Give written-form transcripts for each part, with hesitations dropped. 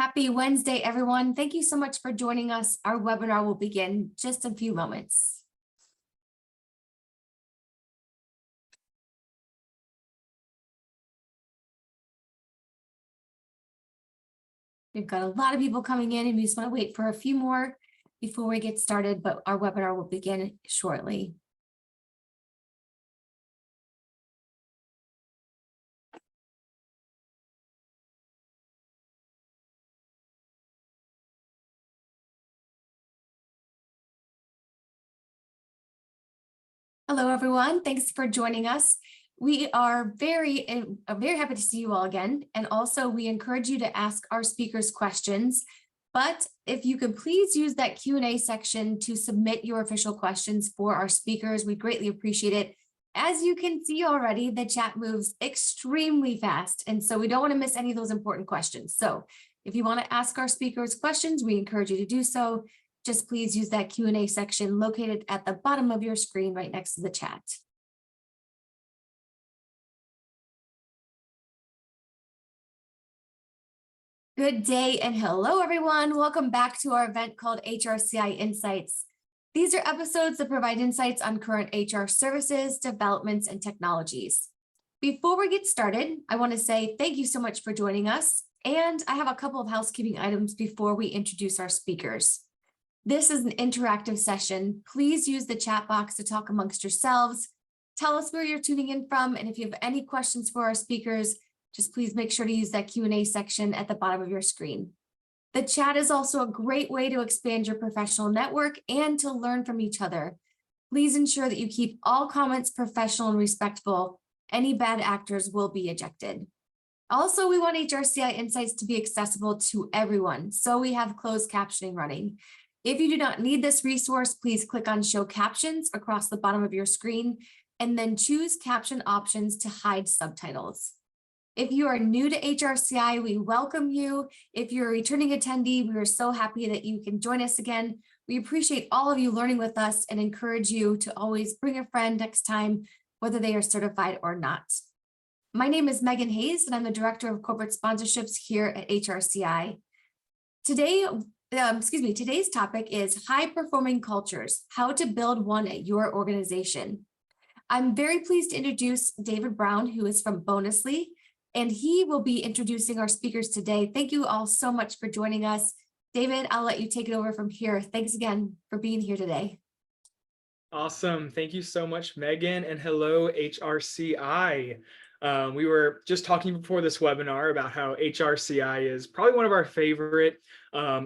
Happy Wednesday, everyone. Thank you so much for joining us. Our webinar will begin in just a few moments. We've got a lot of people coming in and we just want to wait for a few more before we get started, but our webinar will begin shortly. Hello, everyone. Thanks for joining us. We are very happy to see you all again. And also we encourage you to ask our speakers questions. But if you could please use that Q&A section to submit your official questions for our speakers, we greatly appreciate it. As you can see already, the chat moves extremely fast. And so we don't want to miss any of those important questions. So if you want to ask our speakers questions, we encourage you to do so. Just please use that Q&A section located at the bottom of your screen right next to the chat. Good day and hello, everyone. Welcome back to our event called HRCI Insights. These are episodes that provide insights on current HR services, developments, and technologies. Before we get started, I want to say thank you so much for joining us. And I have a couple of housekeeping items before we introduce our speakers. This is an interactive session. Please use the chat box to talk amongst yourselves. Tell us where you're tuning in from. And if you have any questions for our speakers, just please make sure to use that Q&A section at the bottom of your screen. The chat is also a great way to expand your professional network and to learn from each other. Please ensure that you keep all comments professional and respectful. Any bad actors will be ejected. Also, we want HRCI Insights to be accessible to everyone, so we have closed captioning running. If you do not need this resource, please click on Show Captions across the bottom of your screen and then choose caption options to hide subtitles. If you are new to HRCI, we welcome you. If you're a returning attendee, we are so happy that you can join us again. We appreciate all of you learning with us and encourage you to always bring a friend next time, whether they are certified or not. My name is Megan Hayes, and I'm the Director of Corporate Sponsorships here at HRCI. Today's topic is high-performing cultures, how to build one at your organization. I'm very pleased to introduce David Brown, who is from Bonusly, and he will be introducing our speakers today. Thank you all so much for joining us. David, I'll let you take it over from here. Thanks again for being here today. Awesome. Thank you so much, Megan, and hello, HRCI. We were just talking before this webinar about how HRCI is probably one of our favorite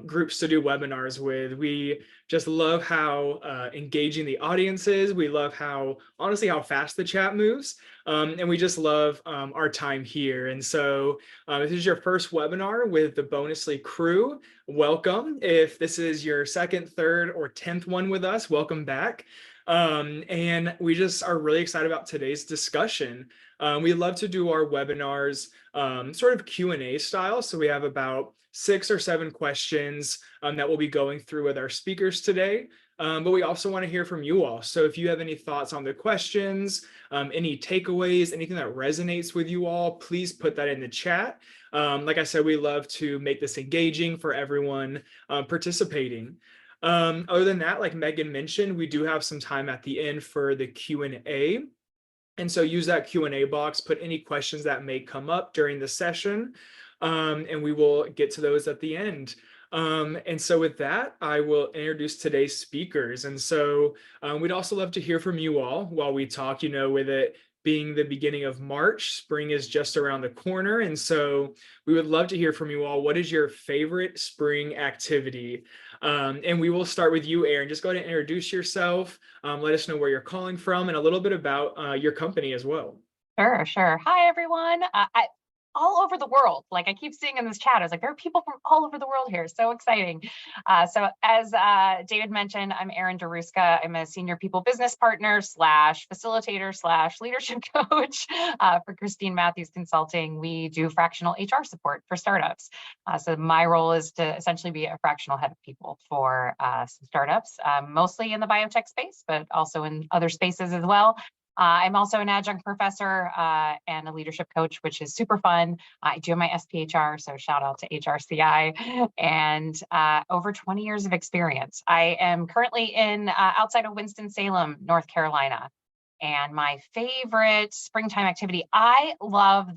groups to do webinars with. We just love how engaging the audience is. We love how, honestly, how fast the chat moves. And we just love our time here. And so if this is your first webinar with the Bonusly crew, welcome. If this is your second, third, or 10th one with us, welcome back. And we just are really excited about today's discussion. We love to do our webinars sort of Q&A style. So we have about 6 or 7 questions that we'll be going through with our speakers today. But we also want to hear from you all. So if you have any thoughts on the questions, any takeaways, anything that resonates with you all, please put that in the chat. Like I said, we love to make this engaging for everyone participating. Other than that, like Megan mentioned, we do have some time at the end for the Q&A. And so use that Q&A box, put any questions that may come up during the session, and we will get to those at the end. And so with that, I will introduce today's speakers. And so we'd also love to hear from you all while we talk, with it being the beginning of March, spring is just around the corner. And so we would love to hear from you all. What is your favorite spring activity? And we will start with you, Erin. Just go ahead and introduce yourself. Let us know where you're calling from and a little bit about your company as well. Sure. Hi, everyone. All over the world. Like I keep seeing in this chat, I was like, there are people from all over the world here. So exciting. So as David mentioned, I'm Erin Daruska. I'm a senior people business partner / facilitator / leadership coach for Christine Matthews Consulting. We do fractional HR support for startups. So my role is to essentially be a fractional head of people for some startups, mostly in the biotech space, but also in other spaces as well. I'm also an adjunct professor and a leadership coach, which is super fun. I do have my SPHR, so shout out to HRCI, and over 20 years of experience. I am currently in outside of Winston-Salem, North Carolina. And my favorite springtime activity, I love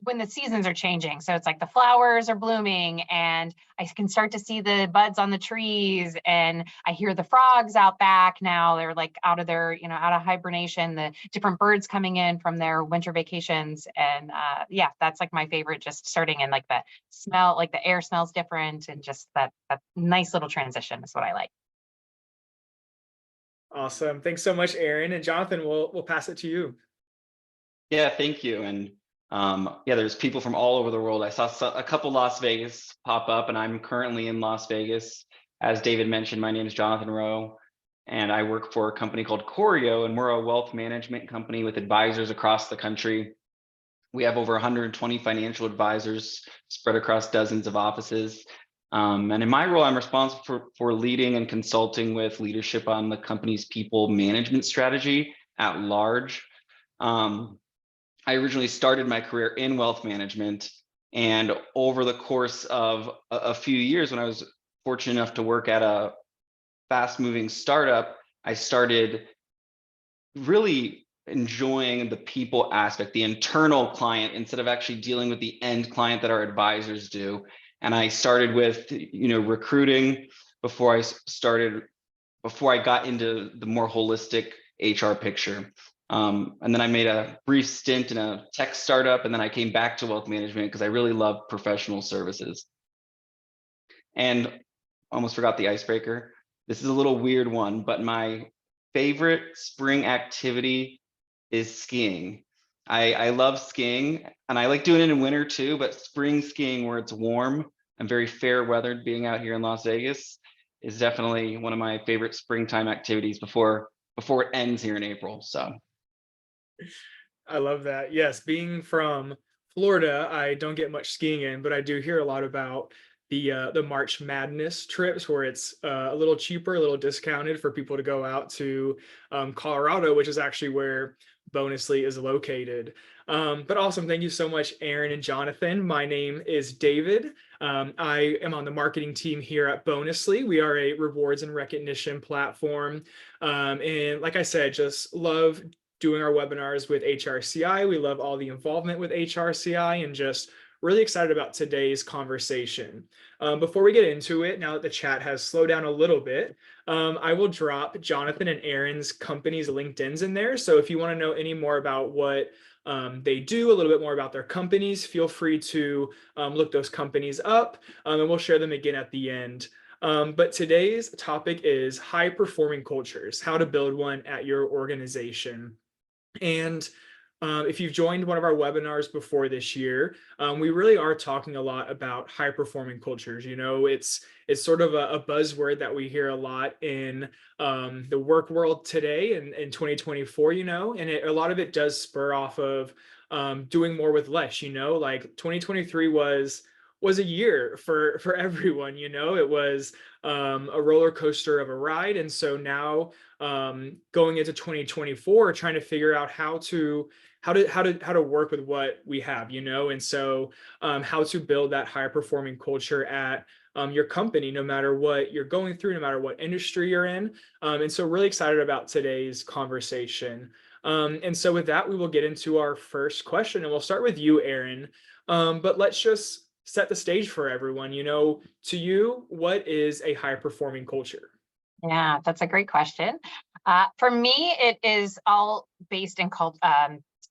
when the seasons are changing. So it's like the flowers are blooming and I can start to see the buds on the trees, and I hear the frogs out back now. They're like out of their, out of hibernation, the different birds coming in from their winter vacations. And yeah, that's like my favorite, just starting, and like the smell, like the air smells different, and just that nice little transition is what I like. Awesome. Thanks so much, Aaron. And Jonathan, we'll pass it to you. Yeah, thank you. And yeah, there's people from all over the world. I saw a couple Las Vegas pop up, and I'm currently in Las Vegas. As David mentioned, my name is Jonathan Rowe, and I work for a company called Choreo, and we're a wealth management company with advisors across the country. We have over 120 financial advisors spread across dozens of offices. And in my role, I'm responsible for leading and consulting with leadership on the company's people management strategy at large. I originally started my career in wealth management, and over the course of a few years, when I was fortunate enough to work at a fast-moving startup, I started really enjoying the people aspect, the internal client, instead of actually dealing with the end client that our advisors do. And I started with, recruiting before I got into the more holistic HR picture. And then I made a brief stint in a tech startup, and then I came back to wealth management because I really love professional services. And almost forgot the icebreaker. This is a little weird one, but my favorite spring activity is skiing. I love skiing, and I like doing it in winter too, but spring skiing where it's warm and very fair weathered, being out here in Las Vegas, is definitely one of my favorite springtime activities before it ends here in April. So I love that. Yes, being from Florida, I don't get much skiing in, but I do hear a lot about the March Madness trips where it's a little cheaper, a little discounted for people to go out to Colorado, which is actually where Bonusly is located. But awesome. Thank you so much, Aaron and Jonathan. My name is David. I am on the marketing team here at Bonusly. We are a rewards and recognition platform. And like I said, just love doing our webinars with HRCI. We love all the involvement with HRCI, and just really excited about today's conversation. Before we get into it, now that the chat has slowed down a little bit, I will drop Jonathan and Aaron's company's LinkedIns in there. So if you want to know any more about what they do, a little bit more about their companies, feel free to look those companies up, and we'll share them again at the end. But today's topic is high performing cultures, how to build one at your organization. And if you've joined one of our webinars before this year, we really are talking a lot about high performing cultures. It's sort of a buzzword that we hear a lot in the work world today in 2024, and a lot of it does spur off of doing more with less. Like 2023 was a year for everyone. It was a roller coaster of a ride. And so now going into 2024, trying to figure out how to work with what we have, and so how to build that higher performing culture at your company, no matter what you're going through, no matter what industry you're in. And so really excited about today's conversation. And so with that, we will get into our first question, and we'll start with you, Aaron. But let's just set the stage for everyone. To you, what is a high performing culture? Yeah, that's a great question. For me, it is all based in called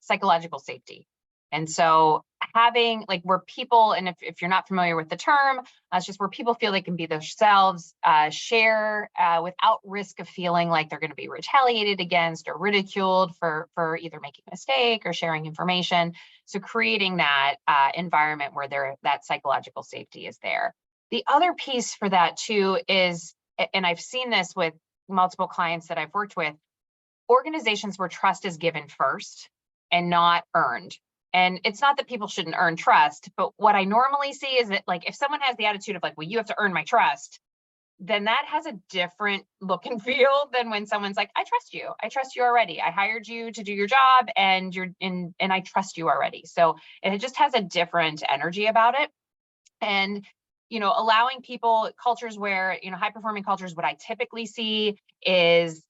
psychological safety. And so having where people, and if you're not familiar with the term, it's just where people feel they can be themselves, share without risk of feeling like they're going to be retaliated against or ridiculed for either making a mistake or sharing information. So creating that environment where that psychological safety is there. The other piece for that too is, and I've seen this with multiple clients that I've worked with, organizations where trust is given first and not earned. And it's not that people shouldn't earn trust, but what I normally see is that if someone has the attitude of well, you have to earn my trust, then that has a different look and feel than when someone's like, I trust you already. I hired you to do your job and and I trust you already. So it just has a different energy about it. And, allowing people, cultures where, high performing cultures, what I typically see is,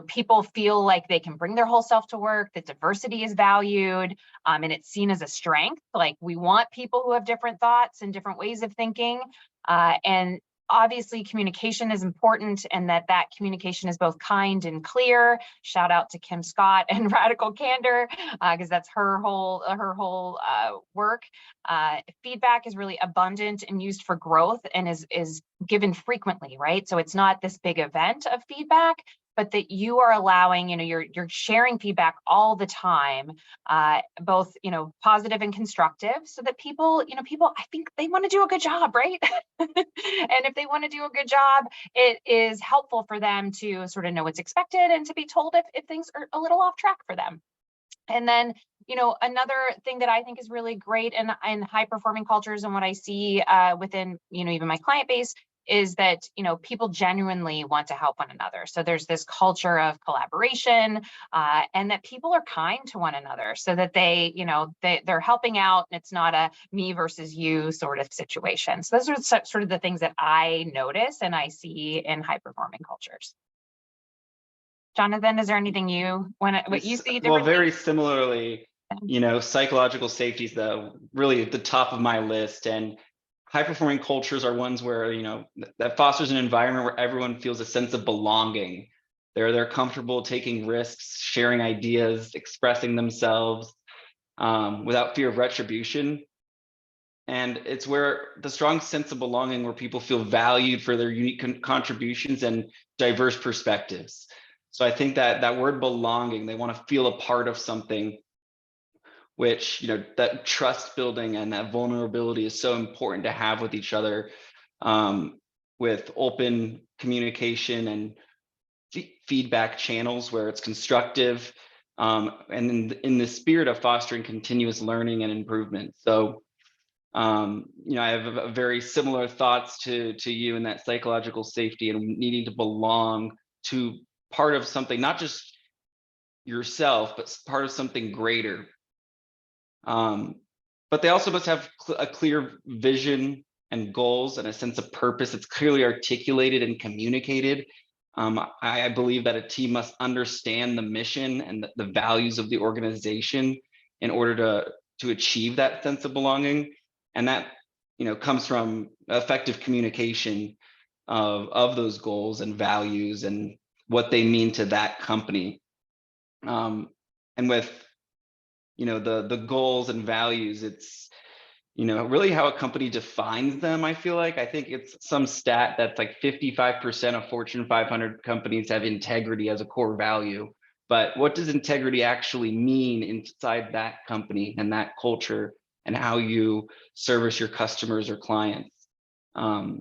people feel like they can bring their whole self to work, that diversity is valued, and it's seen as a strength. Like, we want people who have different thoughts and different ways of thinking. And obviously communication is important, and that communication is both kind and clear. Shout out to Kim Scott and Radical Candor, because that's her whole work. Feedback is really abundant and used for growth, and is given frequently, right? So it's not this big event of feedback, but that you are allowing, you're sharing feedback all the time, both, positive and constructive, so that people, I think they want to do a good job, right? And if they want to do a good job, it is helpful for them to sort of know what's expected and to be told if things are a little off track for them. And then, another thing that I think is really great in high performing cultures, and what I see within, even my client base, is that, people genuinely want to help one another. So there's this culture of collaboration, and that people are kind to one another, so that they're helping out, and it's not a me versus you sort of situation. So those are sort of the things that I notice and I see in high performing cultures. Jonathan, is there anything what you see differently? Well, very similarly, psychological safety is really at the top of my list, and high performing cultures are ones where, that fosters an environment where everyone feels a sense of belonging. They're comfortable taking risks, sharing ideas, expressing themselves, without fear of retribution. And it's where the strong sense of belonging, where people feel valued for their unique contributions and diverse perspectives. So I think that word belonging, they want to feel a part of something, which, that trust building and that vulnerability is so important to have with each other, with open communication and feedback channels where it's constructive, and in the spirit of fostering continuous learning and improvement. So, I have a very similar thoughts to you in that psychological safety and needing to belong to part of something, not just yourself, but part of something greater. But they also must have a clear vision and goals and a sense of purpose that's clearly articulated and communicated. I believe that a team must understand the mission and the values of the organization in order to achieve that sense of belonging. And that, comes from effective communication of those goals and values and what they mean to that company. And with, the goals and values, it's, really how a company defines them. I think it's some stat that's like 55% of Fortune 500 companies have integrity as a core value. But what does integrity actually mean inside that company and that culture, and how you service your customers or clients? Yeah,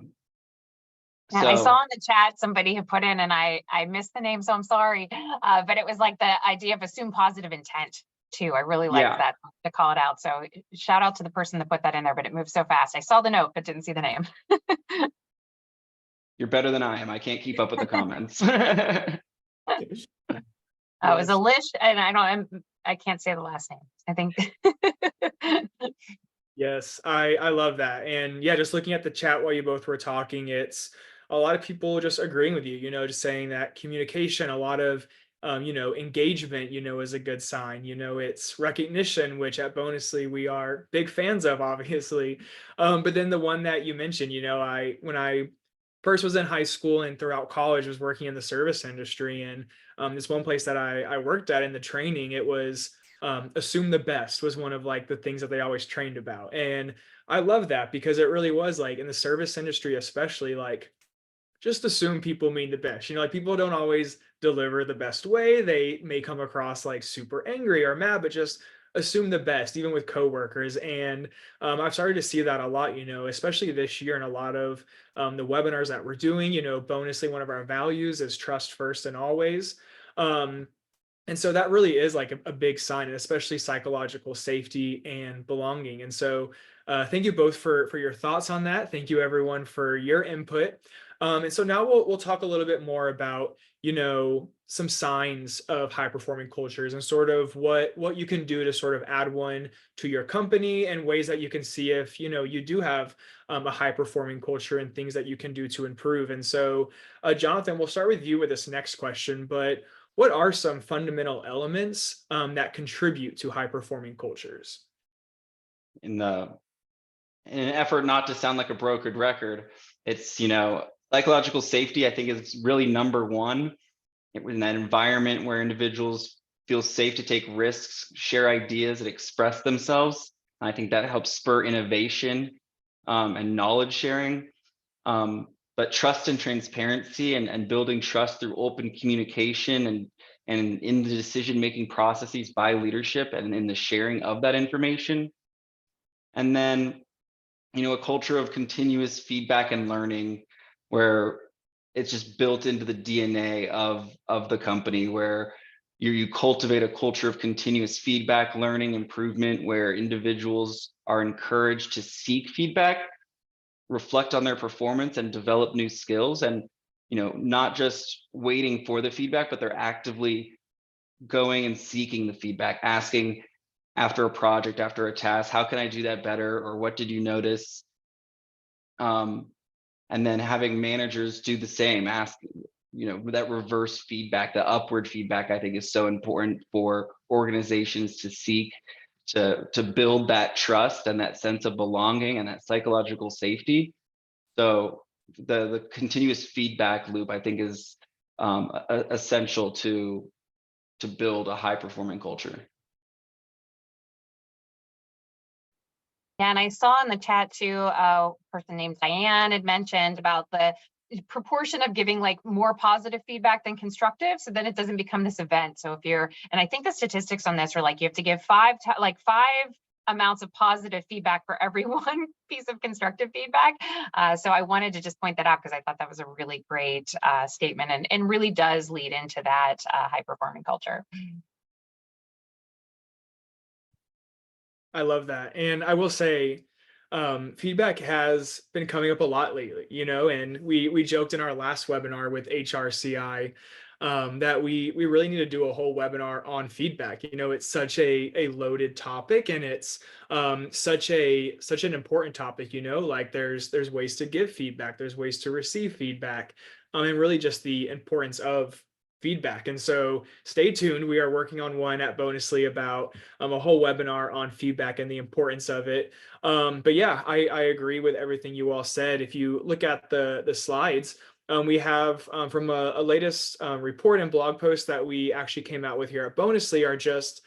I saw in the chat somebody had put in, and I missed the name, so I'm sorry. But it was like the idea of assume positive intent too. I really liked that, to call it out. So shout out to the person that put that in there, but it moved so fast. I saw the note, but didn't see the name. You're better than I am. I can't keep up with the comments. It was a list, and I can't say the last name. I think. Yes, I love that. And yeah, just looking at the chat while you both were talking, it's a lot of people just agreeing with you, just saying that communication, a lot of, engagement, is a good sign. It's recognition, which at Bonusly we are big fans of, obviously. But then the one that you mentioned, when I first was in high school and throughout college was working in the service industry, and this one place that I worked at in the training, it was assume the best was one of like the things that they always trained about. And I love that, because it really was like in the service industry, especially, like, just assume people mean the best. Like, people don't always deliver the best way. They may come across like super angry or mad, but just assume the best, even with coworkers. And I've started to see that a lot, especially this year in a lot of the webinars that we're doing. Bonusly, one of our values is trust first and always. And so that really is like a big sign, and especially psychological safety and belonging. And so thank you both for your thoughts on that. Thank you, everyone, for your input. And so now we'll talk a little bit more about, some signs of high performing cultures and sort of what you can do to sort of add one to your company, and ways that you can see if, you do have a high performing culture, and things that you can do to improve. And so, Jonathan, we'll start with you with this next question, but what are some fundamental elements that contribute to high performing cultures? In the in an effort not to sound like a brokered record, it's, psychological safety, I think, is really number one. In that environment where individuals feel safe to take risks, share ideas, and express themselves. I think that helps spur innovation and knowledge sharing. But trust and transparency, and building trust through open communication, and in the decision-making processes by leadership, and in the sharing of that information. And then, a culture of continuous feedback and learning, where it's just built into the DNA of the company, where you cultivate a culture of continuous feedback, learning, improvement, where individuals are encouraged to seek feedback, reflect on their performance, and develop new skills. And, not just waiting for the feedback, but they're actively going and seeking the feedback, asking after a project, after a task, how can I do that better? Or what did you notice? And then having managers do the same, ask, that reverse feedback, the upward feedback, I think, is so important for organizations to seek, to build that trust and that sense of belonging and that psychological safety. So the continuous feedback loop, I think, is essential to build a high performing culture. Yeah, and I saw in the chat too, a person named Diane had mentioned about the proportion of giving like more positive feedback than constructive, so then it doesn't become this event. So if you're, and I think the statistics on this are like you have to give five amounts of positive feedback for every one piece of constructive feedback. So I wanted to just point that out because I thought that was a really great statement, and really does lead into that high performing culture. I love that. And I will say, feedback has been coming up a lot lately, and we joked in our last webinar with HRCI that we really need to do a whole webinar on feedback. It's such a loaded topic, and it's such an important topic, like there's ways to give feedback, there's ways to receive feedback, and really just the importance of feedback. And so stay tuned. We are working on one at Bonusly about a whole webinar on feedback and the importance of it. But yeah, I agree with everything you all said. If you look at the slides, we have from a latest report and blog post that we actually came out with here at Bonusly are just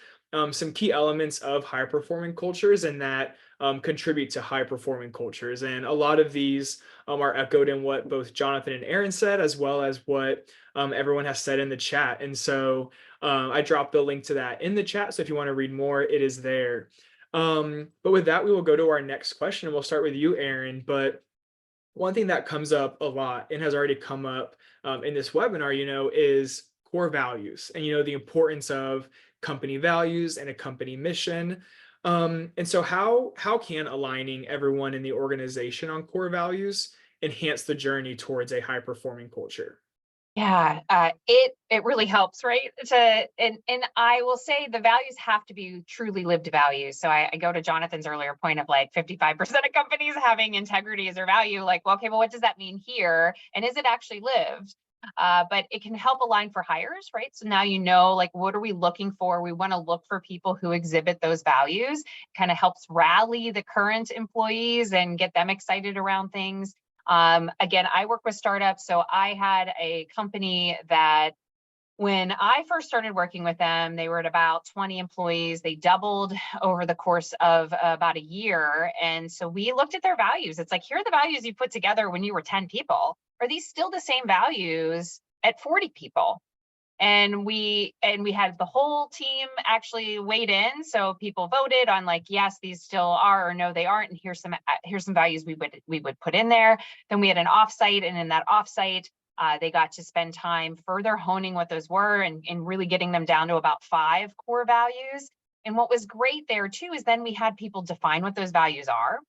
some key elements of high performing cultures, and that contribute to high performing cultures. And a lot of these are echoed in what both Jonathan and Aaron said, as well as what everyone has said in the chat. And so I dropped the link to that in the chat. So if you want to read more, it is there. But with that, we will go to our next question. We'll start with you, Aaron. But one thing that comes up a lot and has already come up in this webinar, is core values, and, the importance of company values and a company mission. And so how can aligning everyone in the organization on core values enhance the journey towards a high performing culture? Yeah, it really helps, right? And I will say the values have to be truly lived values. So I go to Jonathan's earlier point of like 55% of companies having integrity as their value. Like, well, okay, well, what does that mean here? And is it actually lived? But it can help align for hires, right? So now like, what are we looking for? We want to look for people who exhibit those values. Kind of helps rally the current employees and get them excited around things. Again, I work with startups, so I had a company that when I first started working with them, they were at about 20 employees. They doubled over the course of about a year. And so we looked at their values. It's like, here are the values you put together when you were 10 people. Are these still the same values at 40 people? And we had the whole team actually weighed in. So people voted on like, yes, these still are, or no, they aren't. And here's some values we would put in there. Then we had an offsite, and in that offsite, they got to spend time further honing what those were and really getting them down to about 5 core values. And what was great there too is then we had people define what those values are.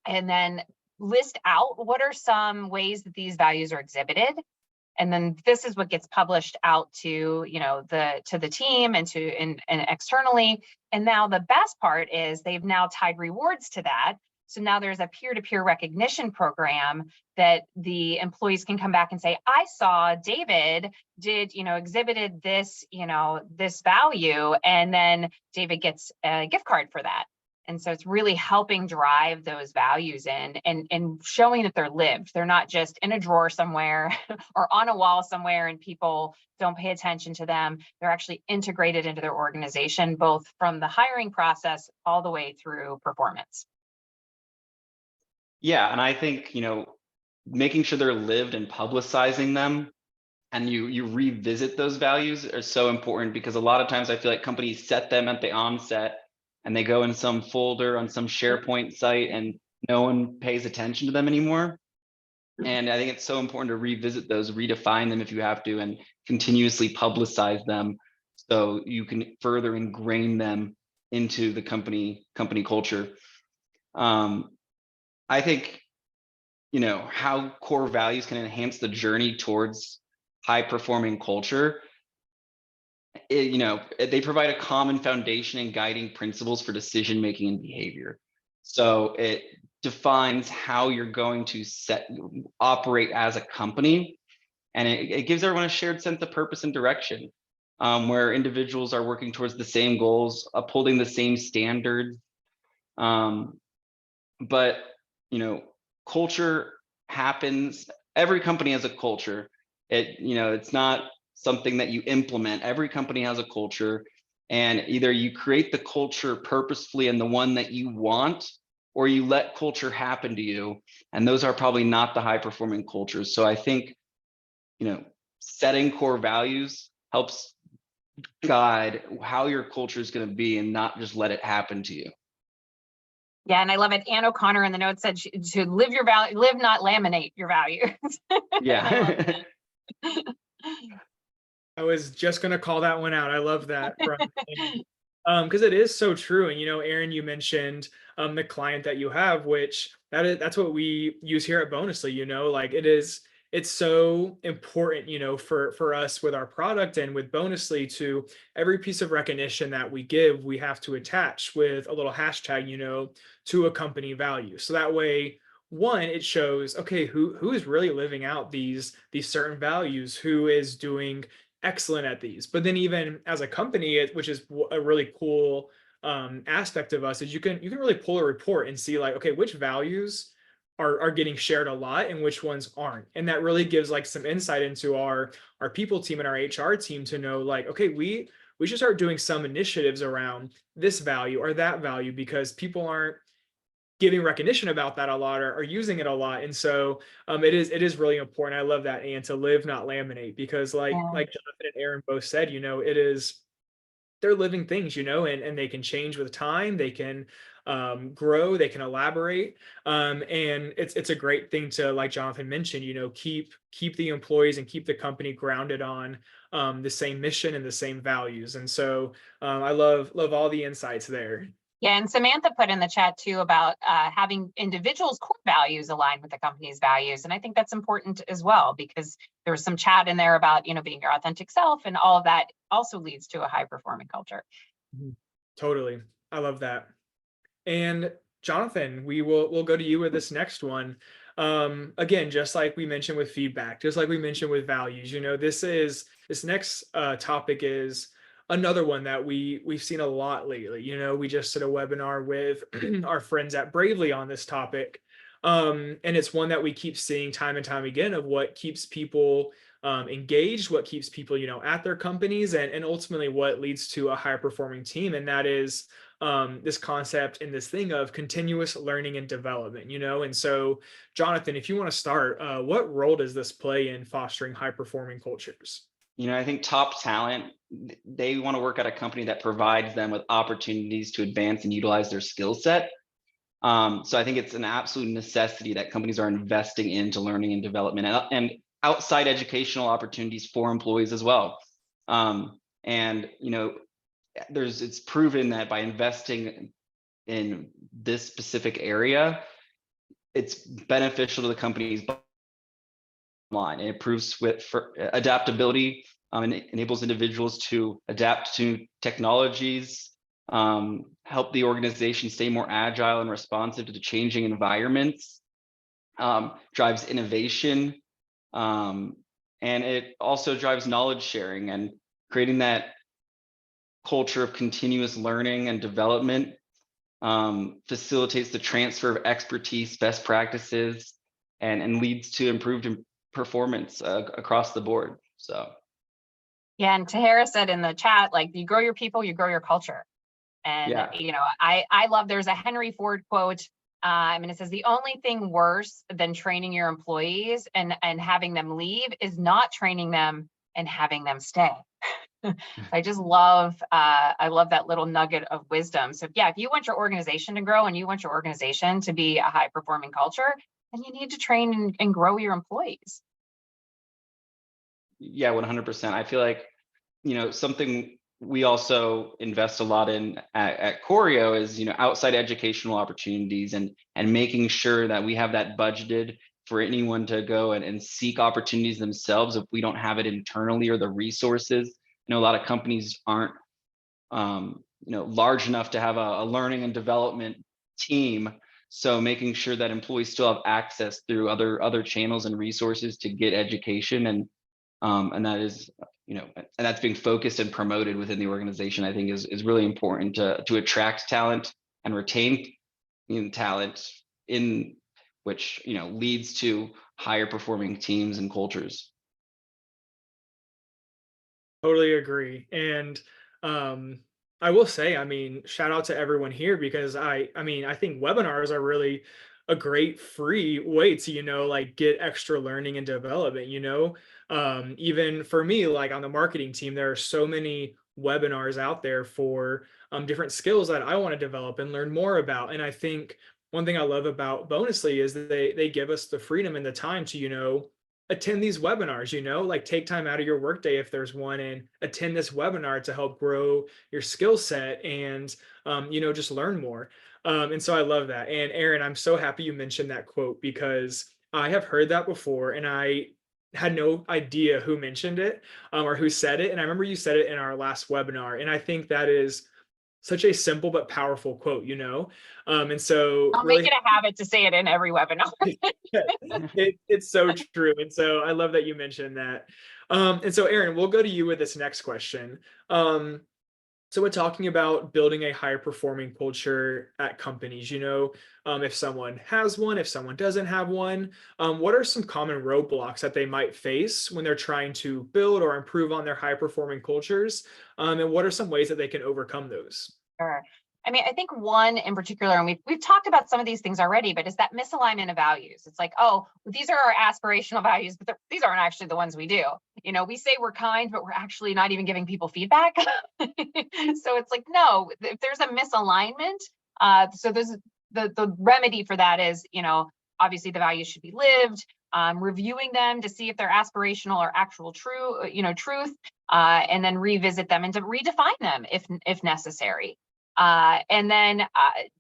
And then list out what are some ways that these values are exhibited. And then this is what gets published out to, to the team and and externally. And now the best part is they've now tied rewards to that. So now there's a peer-to-peer recognition program that the employees can come back and say, I saw David exhibited this, this value, and then David gets a gift card for that. And so it's really helping drive those values in and showing that they're lived. They're not just in a drawer somewhere or on a wall somewhere and people don't pay attention to them. They're actually integrated into their organization, both from the hiring process all the way through performance. Yeah, and I think, making sure they're lived and publicizing them, and you revisit those values are so important, because a lot of times I feel like companies set them at the onset and they go in some folder on some SharePoint site and no one pays attention to them anymore. And I think it's so important to revisit those, redefine them if you have to, and continuously publicize them so you can further ingrain them into the company culture. I think, how core values can enhance the journey towards high performing culture. They provide a common foundation and guiding principles for decision making and behavior. So it defines how you're going to operate as a company, and it gives everyone a shared sense of purpose and direction, where individuals are working towards the same goals, upholding the same standards. But culture happens. Every company has a culture. It's not something that you implement. Every company has a culture, and either you create the culture purposefully and the one that you want, or you let culture happen to you. And those are probably not the high performing cultures. So I think, setting core values helps guide how your culture is going to be, and not just let it happen to you. Yeah, and I love it. Ann O'Connor in the notes said to live your value, live, not laminate your values. Yeah. I was just going to call that one out. I love that. Because it is so true. And, Aaron, you mentioned the client that you have, which that's what we use here at Bonusly, like it's so important, for us with our product and with Bonusly, to every piece of recognition that we give, we have to attach with a little hashtag, to a company value. So that way, one, it shows, okay, who is really living out these certain values, who is doing excellent at these. But then even as a company, which is a really cool aspect of us, is you can really pull a report and see, like, okay, which values are getting shared a lot and which ones aren't. And that really gives like some insight into our people team and our HR team to know, like, okay, we should start doing some initiatives around this value or that value, because people aren't giving recognition about that a lot, or using it a lot. And so it is really important. I love that, and to live, not laminate, because like Jonathan and Aaron both said, they're living things, and they can change with time. They can grow, they can elaborate. And it's a great thing to, like Jonathan mentioned, keep the employees and keep the company grounded on the same mission and the same values. And so I love all the insights there. Yeah, and Samantha put in the chat too about having individuals' core values aligned with the company's values. And I think that's important as well, because there was some chat in there about, being your authentic self, and all of that also leads to a high performing culture. Totally. I love that. And Jonathan, we'll go to you with this next one. Again, just like we mentioned with feedback, just like we mentioned with values, this next topic is another one that we've seen a lot lately. We just did a webinar with our friends at Bravely on this topic. And it's one that we keep seeing time and time again, of what keeps people engaged, what keeps people, at their companies, and ultimately what leads to a higher performing team. And that is this concept and this thing of continuous learning and development, And so, Jonathan, if you want to start, what role does this play in fostering high performing cultures? I think top talent, they want to work at a company that provides them with opportunities to advance and utilize their skill set. So I think it's an absolute necessity that companies are investing into learning and development, and outside educational opportunities for employees as well. It's proven that by investing in this specific area, it's beneficial to the company's bottom line. It improves for adaptability, and it enables individuals to adapt to technologies, help the organization stay more agile and responsive to the changing environments, drives innovation, and it also drives knowledge sharing and creating that culture of continuous learning and development, facilitates the transfer of expertise, best practices, and leads to improved performance across the board. So Yeah, and Tahara said in the chat, like, you grow your people, you grow your culture. And yeah, you know, I love, there's a Henry Ford quote, and it says, the only thing worse than training your employees and having them leave is not training them and having them stay. I just love, I love that little nugget of wisdom. So yeah, if you want your organization to grow and you want your organization to be a high performing culture, then you need to train and grow your employees. yeah, 100%. I feel like, you know, something we also invest a lot in at Choreo is, you know, outside educational opportunities and making sure that we have that budgeted for anyone to go and seek opportunities themselves if we don't have it internally or the resources. You know, a lot of companies aren't, you know, large enough to have a learning and development team. So making sure that employees still have access through other channels and resources to get education, and that is, you know, and that's being focused and promoted within the organization, I think is really important to attract talent and retain, you know, talent, in which, you know, leads to higher performing teams and cultures. Totally agree. And I will say, I mean, shout out to everyone here because I mean, I think webinars are really a great free way to, you know, like get extra learning and development, you know. Even for me, like on the marketing team, there are so many webinars out there for different skills that I want to develop and learn more about. And I think one thing I love about Bonusly is that they give us the freedom and the time to, you know, attend these webinars, you know, like take time out of your workday if there's one and attend this webinar to help grow your skill set and, you know, just learn more. And so I love that. And Aaron, I'm so happy you mentioned that quote because I have heard that before and I had no idea who mentioned it or who said it. And I remember you said it in our last webinar. And I think that is such a simple but powerful quote, you know? And so I'll make really it a habit to say it in every webinar. it's so true. And so I love that you mentioned that. And so Aaron, we'll go to you with this next question. So we're talking about building a higher performing culture at companies, you know, if someone has one, if someone doesn't have one, what are some common roadblocks that they might face when they're trying to build or improve on their high performing cultures? And what are some ways that they can overcome those? Sure. I mean, I think one in particular, and we've talked about some of these things already, but it's that misalignment of values. It's like, oh, these are our aspirational values, but these aren't actually the ones we do. You know, we say we're kind, but we're actually not even giving people feedback. So it's like, no, if there's a misalignment, so there's the remedy for that is, you know, obviously the values should be lived, reviewing them to see if they're aspirational or actual truth, and then revisit them and to redefine them if necessary. And then,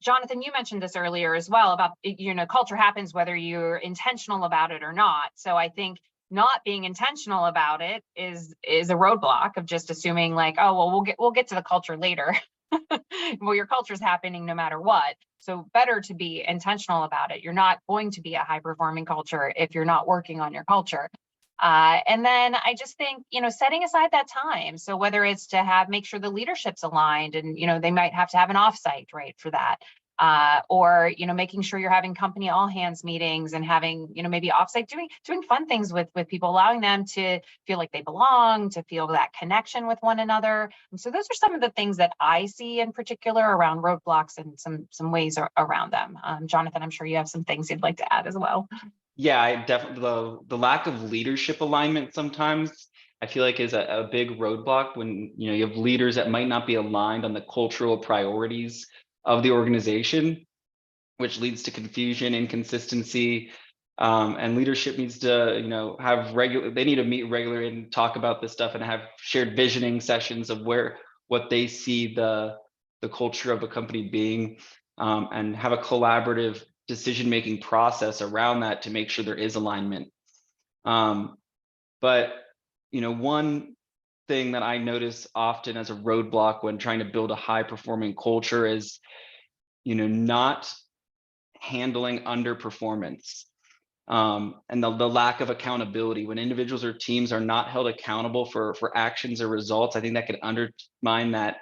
Jonathan, you mentioned this earlier as well about, you know, culture happens whether you're intentional about it or not. So I think not being intentional about it is a roadblock of just assuming like, oh, well, we'll get to the culture later. Well, your culture is happening no matter what. So better to be intentional about it. You're not going to be a high performing culture if you're not working on your culture. And then I just think, you know, setting aside that time. So whether it's to make sure the leadership's aligned and, you know, they might have to have an offsite, right, for that. Or, you know, making sure you're having company all hands meetings and having, you know, maybe offsite doing fun things with people, allowing them to feel like they belong, to feel that connection with one another. And so those are some of the things that I see in particular around roadblocks and some ways around them. Jonathan, I'm sure you have some things you'd like to add as well. Yeah, I definitely, the lack of leadership alignment sometimes I feel like is a big roadblock when, you know, you have leaders that might not be aligned on the cultural priorities of the organization, which leads to confusion, inconsistency, and leadership needs to, you know, they need to meet regularly and talk about this stuff and have shared visioning sessions of what they see the culture of a company being, and have a collaborative decision-making process around that to make sure there is alignment. But one thing that I notice often as a roadblock when trying to build a high-performing culture is, not handling underperformance. And the lack of accountability. When individuals or teams are not held accountable for actions or results, I think that could undermine that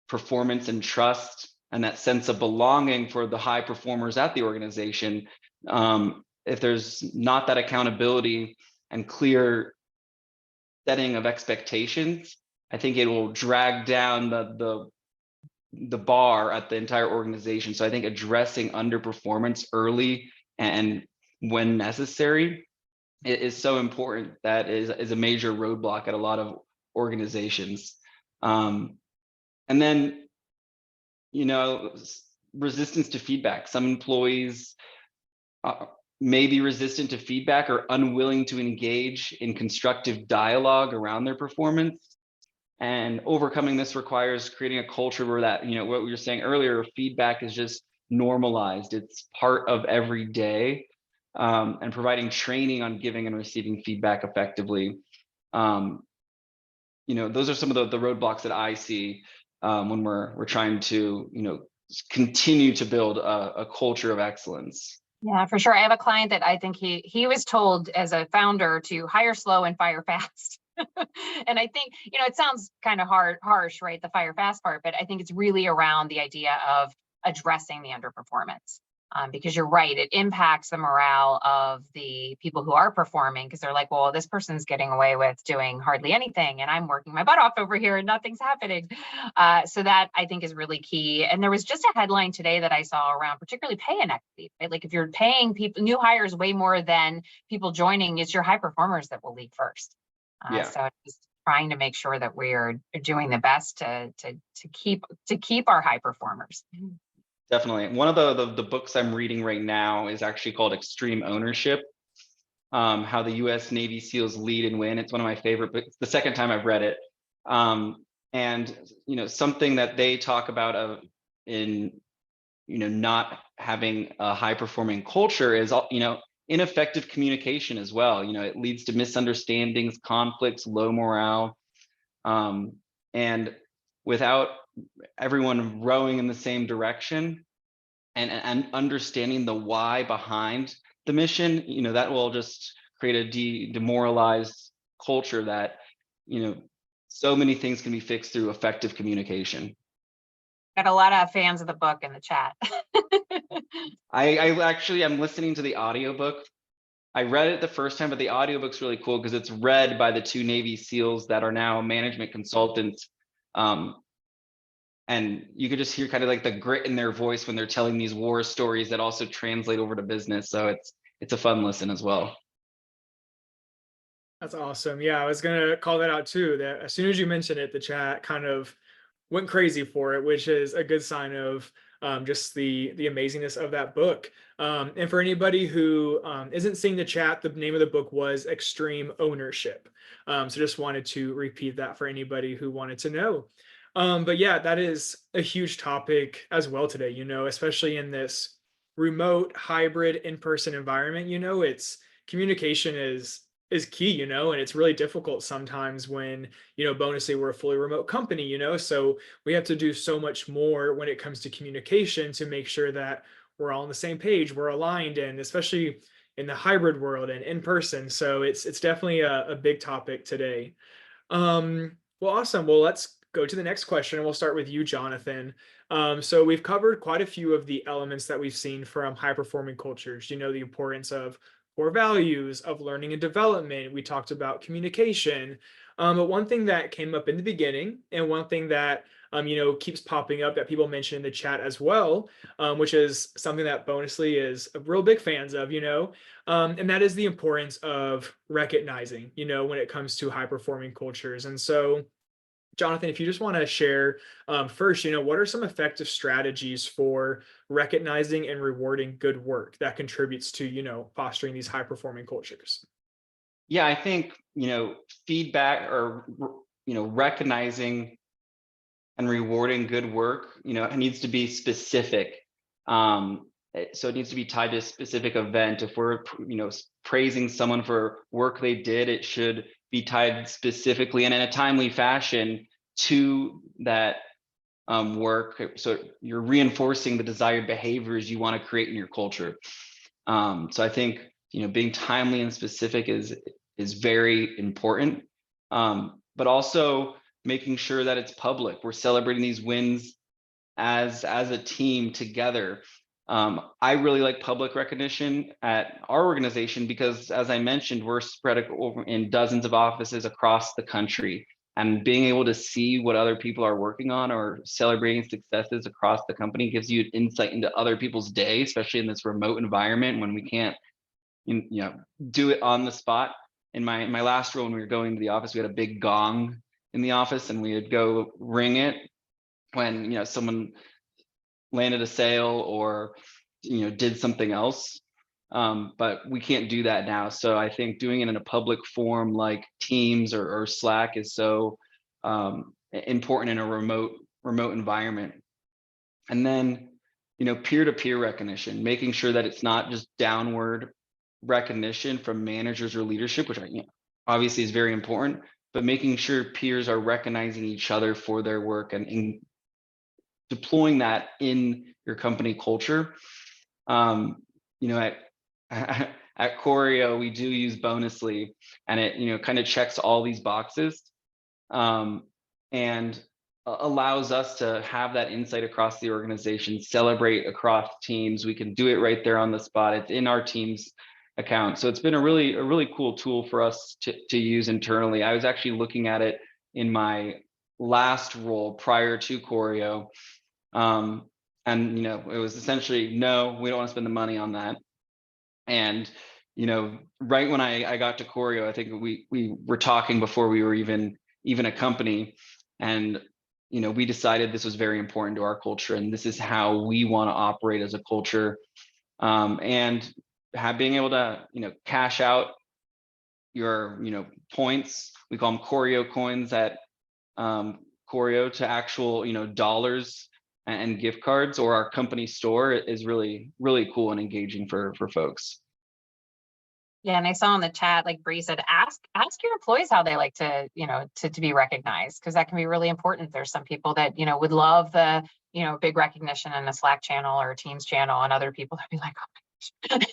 performance and trust and that sense of belonging for the high performers at the organization. If there's not that accountability and clear setting of expectations, I think it will drag down the bar at the entire organization. So I think addressing underperformance early and when necessary is so important. That is a major roadblock at a lot of organizations. And then, resistance to feedback. Some employees may be resistant to feedback or unwilling to engage in constructive dialogue around their performance. And overcoming this requires creating a culture where that, what we were saying earlier, feedback is just normalized. It's part of every day, and providing training on giving and receiving feedback effectively. Those are some of the roadblocks that I see when we're trying to, continue to build a culture of excellence. Yeah, for sure. I have a client that I think he was told as a founder to hire slow and fire fast. And I think, it sounds kind of harsh, right? The fire fast part, but I think it's really around the idea of addressing the underperformance. Because you're right, it impacts the morale of the people who are performing, because they're like, well, this person's getting away with doing hardly anything and I'm working my butt off over here and nothing's happening. So that I think is really key. And there was just a headline today that I saw around particularly pay inequity, right? Like if you're paying people, new hires way more than people joining, it's your high performers that will leave first. So just trying to make sure that we're doing the best to keep our high performers. Definitely. One of the books I'm reading right now is actually called Extreme Ownership, how the US Navy SEALs lead and win. It's one of my favorite books. The second time I've read it. And something that they talk about in not having a high performing culture is ineffective communication as well. It leads to misunderstandings, conflicts, low morale. And without everyone rowing in the same direction and understanding the why behind the mission, that will just create a demoralized culture that, so many things can be fixed through effective communication. Got a lot of fans of the book in the chat. I'm listening to the audiobook. I read it the first time, but the audiobook's really cool because it's read by the two Navy SEALs that are now management consultants. And you could just hear kind of like the grit in their voice when they're telling these war stories that also translate over to business. So it's a fun listen as well. That's awesome. Yeah, I was gonna call that out too. That as soon as you mentioned it, the chat kind of went crazy for it, which is a good sign of just the amazingness of that book. And for anybody who isn't seeing the chat, the name of the book was Extreme Ownership. So just wanted to repeat that for anybody who wanted to know. But yeah, that is a huge topic as well today, especially in this remote, hybrid, in-person environment. It's communication is key, and it's really difficult sometimes when, bonusly we're a fully remote company, so we have to do so much more when it comes to communication to make sure that we're all on the same page, we're aligned, and especially in the hybrid world and in person. So it's definitely a big topic today. Well, awesome. Well, let's go to the next question, and we'll start with you, Jonathan. So we've covered quite a few of the elements that we've seen from high performing cultures, the importance of core values, of learning and development. We talked about communication. But one thing that came up in the beginning, and one thing that keeps popping up that people mention in the chat as well, which is something that Bonusly is a real big fans of, and that is the importance of recognizing, when it comes to high performing cultures. And so, Jonathan, if you just want to share first, what are some effective strategies for recognizing and rewarding good work that contributes to, fostering these high performing cultures? Yeah, I think, feedback or, recognizing and rewarding good work, it needs to be specific. So it needs to be tied to a specific event. If we're, praising someone for work they did, it should be tied specifically and in a timely fashion to that work. So you're reinforcing the desired behaviors you want to create in your culture. So I think, being timely and specific is very important. But also making sure that it's public. We're celebrating these wins as a team together. I really like public recognition at our organization because, as I mentioned, we're spread over in dozens of offices across the country, and being able to see what other people are working on or celebrating successes across the company gives you insight into other people's day, especially in this remote environment when we can't, do it on the spot. In my last role, when we were going to the office, we had a big gong in the office, and we would go ring it when someone landed a sale or did something else. But we can't do that now. So I think doing it in a public forum like Teams or Slack is so important in a remote environment. And then peer-to-peer recognition, making sure that it's not just downward recognition from managers or leadership, which obviously is very important, but making sure peers are recognizing each other for their work and deploying that in your company culture. At at Choreo, we do use Bonusly, and it kind of checks all these boxes, and allows us to have that insight across the organization, celebrate across teams. We can do it right there on the spot. It's in our team's account. So it's been a really cool tool for us to use internally. I was actually looking at it in my last role prior to Choreo. And it was essentially, no, we don't want to spend the money on that. And right when I got to Choreo, I think we were talking before we were even a company, and we decided this was very important to our culture, and this is how we want to operate as a culture. And being able to cash out your points, we call them Choreo coins at Choreo, to actual dollars and gift cards or our company store is really cool and engaging for folks. Yeah, and I saw in the chat, like Bree said, ask your employees how they like to, to be recognized, because that can be really important. There's some people that, would love the, big recognition in a Slack channel or a Teams channel, and other people that be like, oh my gosh,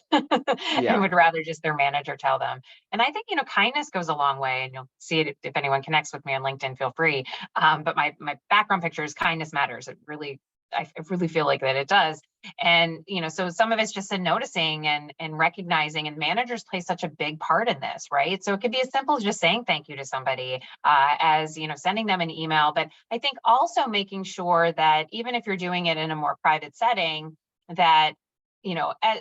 Yeah. and would rather just their manager tell them. And I think, kindness goes a long way, and you'll see it if anyone connects with me on LinkedIn, feel free. But my background picture is kindness matters. I really feel like that it does. And, so some of it's just in noticing and recognizing, and managers play such a big part in this, right? So it could be as simple as just saying thank you to somebody, as, sending them an email. But I think also making sure that even if you're doing it in a more private setting, that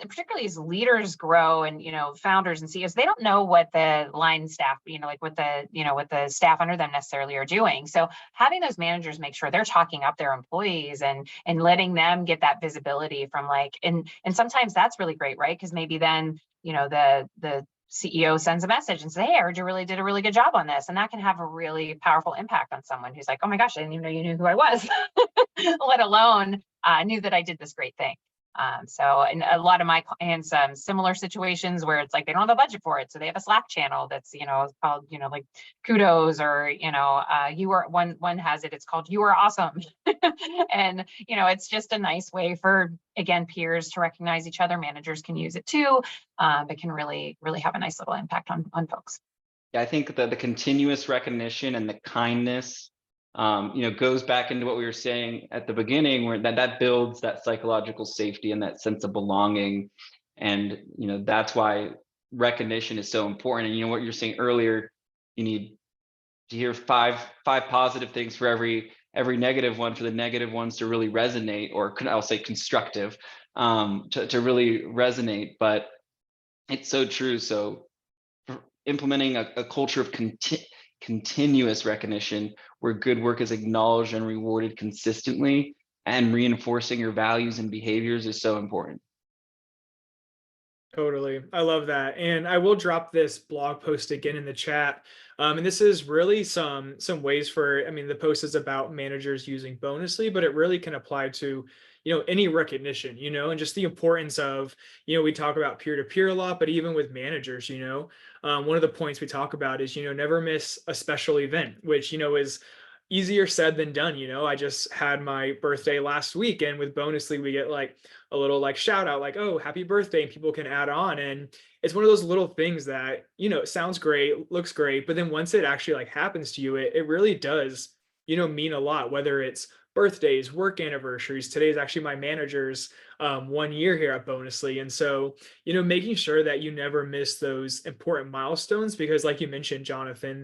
particularly as leaders grow and, founders and CEOs, they don't know what the line staff, what the staff under them necessarily are doing. So having those managers make sure they're talking up their employees and letting them get that visibility from and sometimes that's really great, right? Because maybe then, the CEO sends a message and says, hey, I heard you really did a really good job on this. And that can have a really powerful impact on someone who's like, oh my gosh, I didn't even know you knew who I was, let alone knew that I did this great thing. So in a lot of my clients, similar situations where it's like they don't have a budget for it, so they have a Slack channel that's called like kudos, or you are one has it, it's called you are awesome. And it's just a nice way for, again, peers to recognize each other. Managers can use it too. It can really have a nice little impact on folks. Yeah, I think the continuous recognition and the kindness goes back into what we were saying at the beginning, where that builds that psychological safety and that sense of belonging. And that's why recognition is so important. And what you're saying earlier, you need to hear five positive things for every negative one, for the negative ones to really resonate, or I'll say constructive, to really resonate. But it's so true. So implementing a culture of continuous recognition, where good work is acknowledged and rewarded consistently, and reinforcing your values and behaviors is so important. Totally. I love that. And I will drop this blog post again in the chat. And this is really some ways for, I mean, the post is about managers using Bonusly, but it really can apply to, any recognition, and just the importance of, we talk about peer-to-peer a lot, but even with managers, one of the points we talk about is, never miss a special event, which, is easier said than done. I just had my birthday last week, and with Bonusly, we get like a little like shout out, like, oh, happy birthday, and people can add on. And it's one of those little things that, it sounds great, looks great, but then once it actually like happens to you, it really does, mean a lot, whether it's birthdays, work anniversaries. Today is actually my manager's 1 year here at Bonusly. And so, making sure that you never miss those important milestones, because like you mentioned, Jonathan,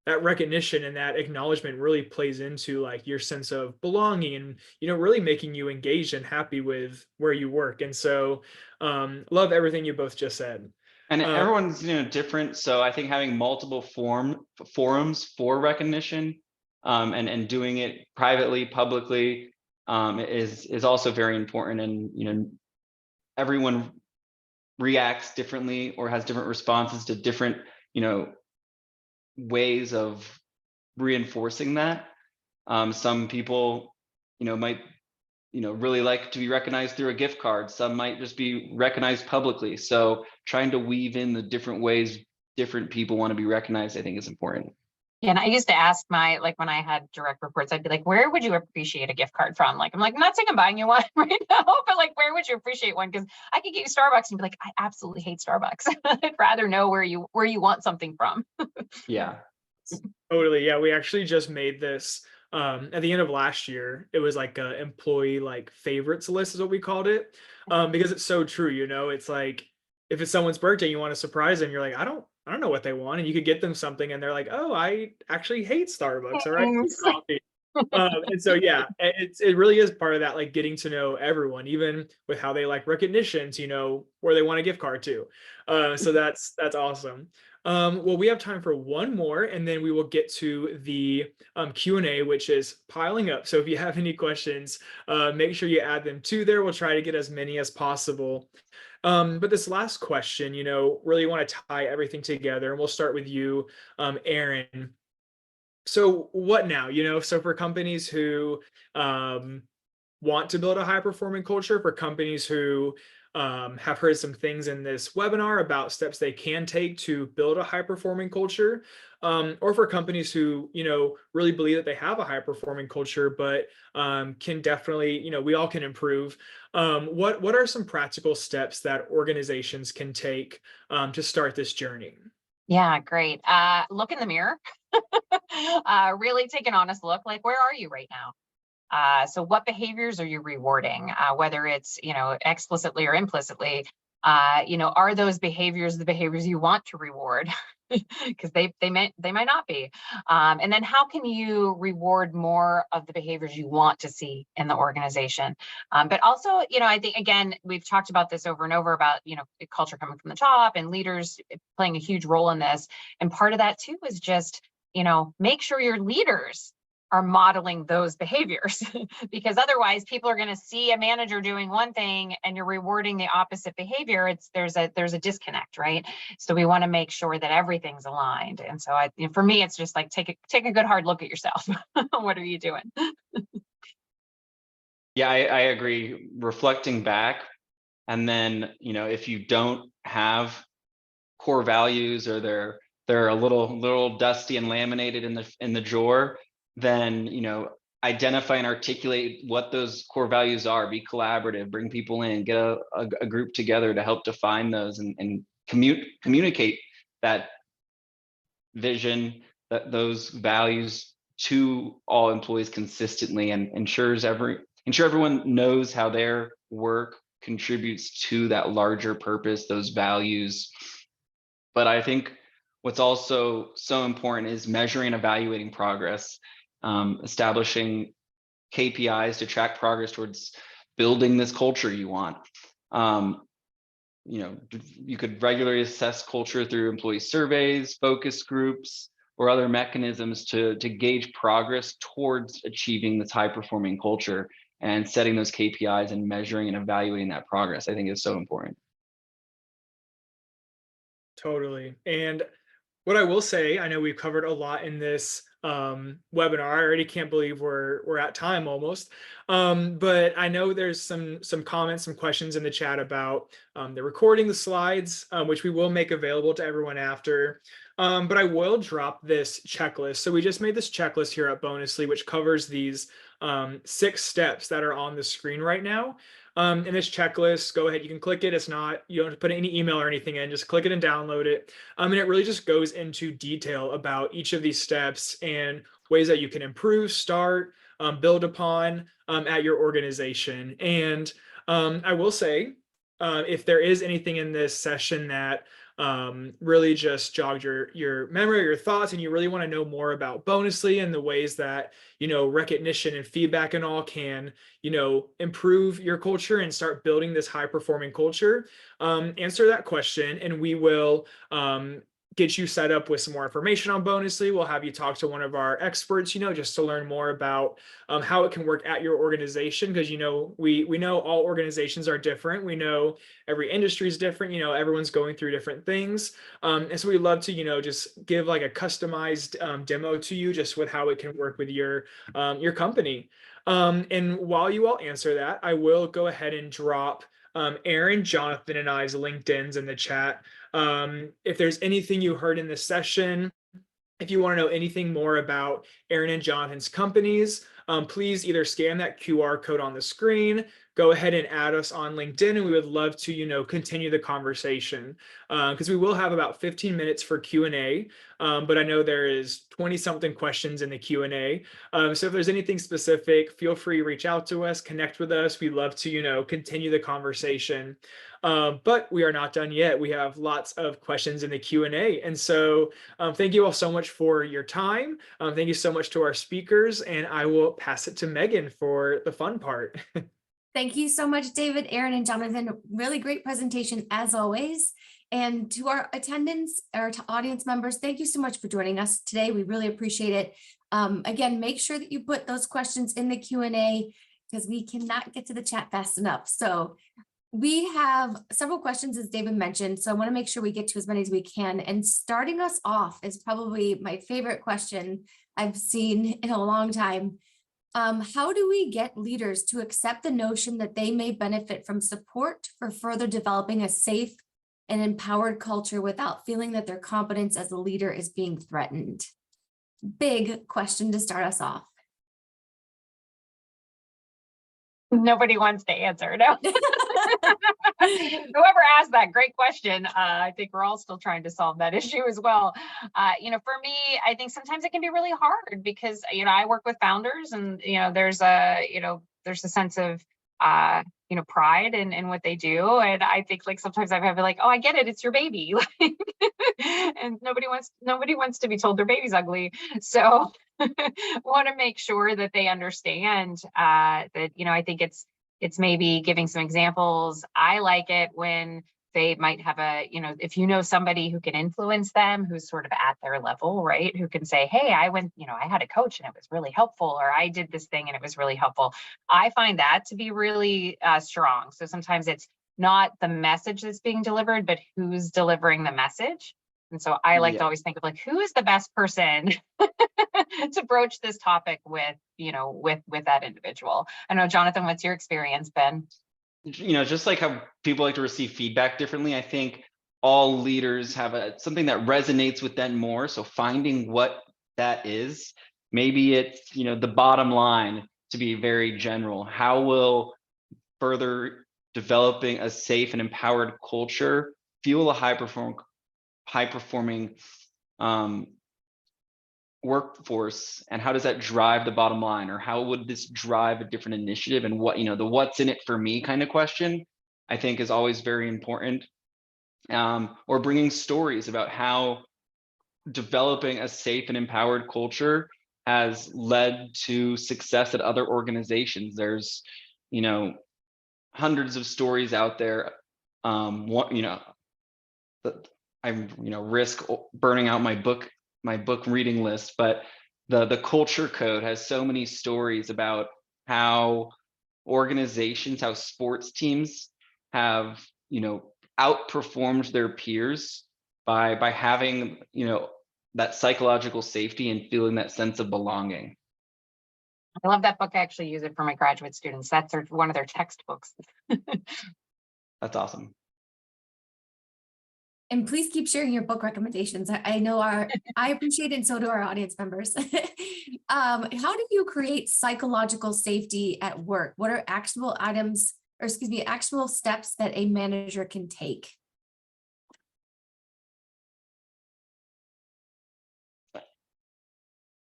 that recognition and that acknowledgement really plays into like your sense of belonging and, really making you engaged and happy with where you work. And so love everything you both just said. And everyone's different, so I think having multiple forums for recognition, and doing it privately, publicly, is also very important. And everyone reacts differently or has different responses to different ways of reinforcing that. Some people might really like to be recognized through a gift card. Some might just be recognized publicly. So trying to weave in the different ways different people want to be recognized, I think, is important. Yeah, and I used to ask like when I had direct reports, I'd be like, where would you appreciate a gift card from? Like, I'm not saying I'm buying you one right now, but like, where would you appreciate one? Because I could get you Starbucks and be like, I absolutely hate Starbucks. I'd rather know where you want something from. Yeah. Totally. Yeah. We actually just made this at the end of last year. It was like a employee like favorites list is what we called it. Because it's so true, it's like if it's someone's birthday, you want to surprise them, you're like, I don't know what they want. And you could get them something and they're like, oh, I actually hate Starbucks, or I hate coffee. And so yeah, it really is part of that, like getting to know everyone, even with how they like recognitions, where they want a gift card to. So that's awesome. Well, we have time for one more, and then we will get to the Q&A, which is piling up. So if you have any questions, make sure you add them to there. We'll try to get as many as possible. But this last question, really want to tie everything together, and we'll start with you, Aaron. So what now? So for companies who want to build a high performing culture, for companies who have heard some things in this webinar about steps they can take to build a high performing culture, or for companies who really believe that they have a high performing culture, but can definitely, we all can improve. What are some practical steps that organizations can take to start this journey? Yeah, great. Look in the mirror. Really take an honest look. Like, where are you right now? So what behaviors are you rewarding, whether it's, explicitly or implicitly? Are those behaviors the behaviors you want to reward? Because they might not be. And then how can you reward more of the behaviors you want to see in the organization? But also, I think, again, we've talked about this over and over about, culture coming from the top and leaders playing a huge role in this. And part of that too is just, make sure your leaders are modeling those behaviors because otherwise people are going to see a manager doing one thing and you're rewarding the opposite behavior. There's a disconnect, right? So we want to make sure that everything's aligned. And so for me, it's just like take a good hard look at yourself. What are you doing? Yeah, I agree. Reflecting back, and then if you don't have core values, or they're a little dusty and laminated in the drawer, then identify and articulate what those core values are. Be collaborative, bring people in, get a group together to help define those, and communicate that vision, those values to all employees consistently, and ensure everyone knows how their work contributes to that larger purpose, those values. But I think what's also so important is measuring and evaluating progress, establishing KPIs to track progress towards building this culture you want. You could regularly assess culture through employee surveys, focus groups, or other mechanisms to gauge progress towards achieving this high performing culture, and setting those KPIs and measuring and evaluating that progress, I think, is so important. Totally. And what I will say, I know we've covered a lot in this webinar. I already can't believe we're at time almost. But I know there's some comments, some questions in the chat about the recording the slides, which we will make available to everyone after. But I will drop this checklist. So we just made this checklist here at Bonusly, which covers these 6 steps that are on the screen right now. In this checklist, go ahead, you can click it. It's not, you don't have to put any email or anything in, just click it and download it. And it really just goes into detail about each of these steps and ways that you can improve, start, build upon at your organization. And I will say, if there is anything in this session that really just jogged your memory or your thoughts, and you really want to know more about Bonusly and the ways that, recognition and feedback and all can, improve your culture and start building this high performing culture, answer that question and we will get you set up with some more information on Bonusly. We'll have you talk to one of our experts, just to learn more about how it can work at your organization. Because, we know all organizations are different. We know every industry is different. Everyone's going through different things. And so we love to, just give like a customized demo to you just with how it can work with your company. And while you all answer that, I will go ahead and drop Aaron, Jonathan, and I's LinkedIn's in the chat. If there's anything you heard in this session, if you want to know anything more about Aaron and Jonathan's companies, please either scan that QR code on the screen, go ahead and add us on LinkedIn, and we would love to, continue the conversation because we will have about 15 minutes for Q&A, but I know there is 20-something questions in the Q&A. So if there's anything specific, feel free to reach out to us, connect with us. We'd love to, continue the conversation. But we are not done yet. We have lots of questions in the Q&A. And so thank you all so much for your time. Thank you so much to our speakers, and I will pass it to Megan for the fun part. Thank you so much, David, Aaron, and Jonathan. Really great presentation as always. And to our attendants, or to audience members, thank you so much for joining us today. We really appreciate it. Again, make sure that you put those questions in the Q&A because we cannot get to the chat fast enough. So we have several questions, as David mentioned, so I want to make sure we get to as many as we can. And starting us off is probably my favorite question I've seen in a long time. How do we get leaders to accept the notion that they may benefit from support for further developing a safe and empowered culture without feeling that their competence as a leader is being threatened? Big question to start us off. Nobody wants to answer, no. Whoever asked that, great question. I think we're all still trying to solve that issue as well. For me, I think sometimes it can be really hard because, I work with founders and, there's a sense of, pride in what they do. And I think like sometimes I have like, oh, I get it. It's your baby. And nobody wants to be told their baby's ugly. So want to make sure that they understand that, I think it's maybe giving some examples. I like it when they might have if somebody who can influence them, who's sort of at their level, right? Who can say, hey, I went, I had a coach and it was really helpful, or I did this thing and it was really helpful. I find that to be really strong. So sometimes it's not the message that's being delivered, but who's delivering the message. And so I like to always think of like, who is the best person to broach this topic with, with that individual. I know, Jonathan, what's your experience been? Just like how people like to receive feedback differently, I think all leaders have something that resonates with them more. So finding what that is, maybe it's, the bottom line, to be very general. How will further developing a safe and empowered culture fuel a high performing workforce, and how does that drive the bottom line, or how would this drive a different initiative? And what, the what's in it for me kind of question, I think is always very important. Or bringing stories about how developing a safe and empowered culture has led to success at other organizations. There's, hundreds of stories out there. I risk burning out my book reading list, but the culture code has so many stories about how organizations, how sports teams have, outperformed their peers by having, that psychological safety and feeling that sense of belonging. I love that book. I actually use it for my graduate students. That's one of their textbooks. That's awesome. And please keep sharing your book recommendations. I know I appreciate it, and so do our audience members. How do you create psychological safety at work? What are actionable items, or excuse me, actionable steps that a manager can take?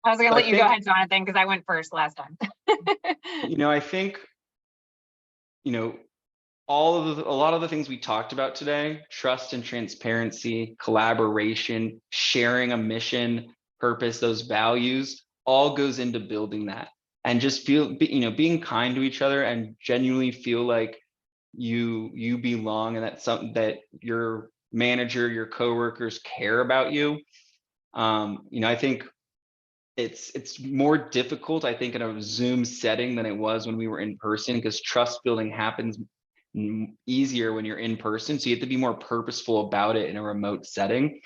I was going to So let you go ahead, Jonathan, because I went first last time. I think, a lot of the things we talked about today, trust and transparency, collaboration, sharing a mission, purpose, those values, all goes into building that. And just being kind to each other and genuinely feel like you belong, and that's something that your manager, your coworkers care about you. I think it's more difficult, I think, in a Zoom setting than it was when we were in person, because trust building happens easier when you're in person. So you have to be more purposeful about it in a remote setting.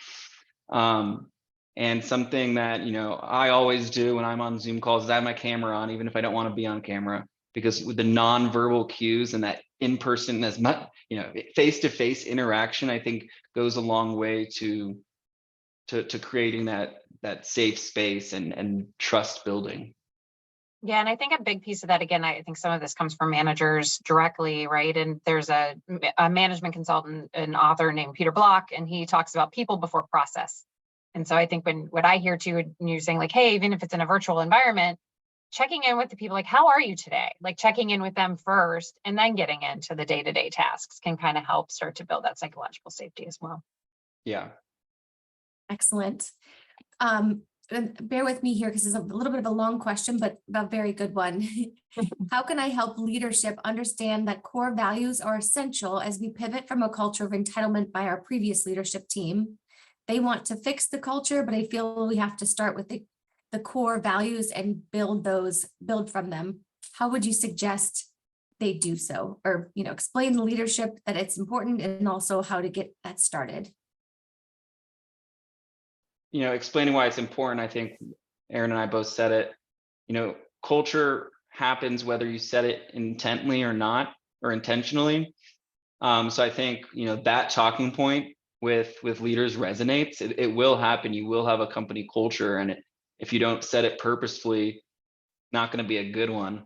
And something that, I always do when I'm on Zoom calls is I have my camera on, even if I don't want to be on camera, because with the nonverbal cues and that in-person, as much, face-to-face interaction, I think goes a long way to creating that safe space and trust building. Yeah, and I think a big piece of that, again, I think some of this comes from managers directly, right? And there's a management consultant, an author named Peter Block, and he talks about people before process. And so I think what I hear too, when you're saying like, hey, even if it's in a virtual environment, checking in with the people, like, how are you today? Like checking in with them first and then getting into the day-to-day tasks can kind of help start to build that psychological safety as well. Yeah. Excellent. And bear with me here because it's a little bit of a long question, but a very good one. How can I help leadership understand that core values are essential as we pivot from a culture of entitlement by our previous leadership team? They want to fix the culture, but I feel we have to start with the core values and build from them. How would you suggest they do so? Or, explain the leadership that it's important, and also how to get that started. Explaining why it's important, I think Aaron and I both said it. Culture happens whether you set it intently or not, or intentionally. So I think, that talking point with leaders resonates. It will happen. You will have a company culture, and if you don't set it purposefully, not going to be a good one.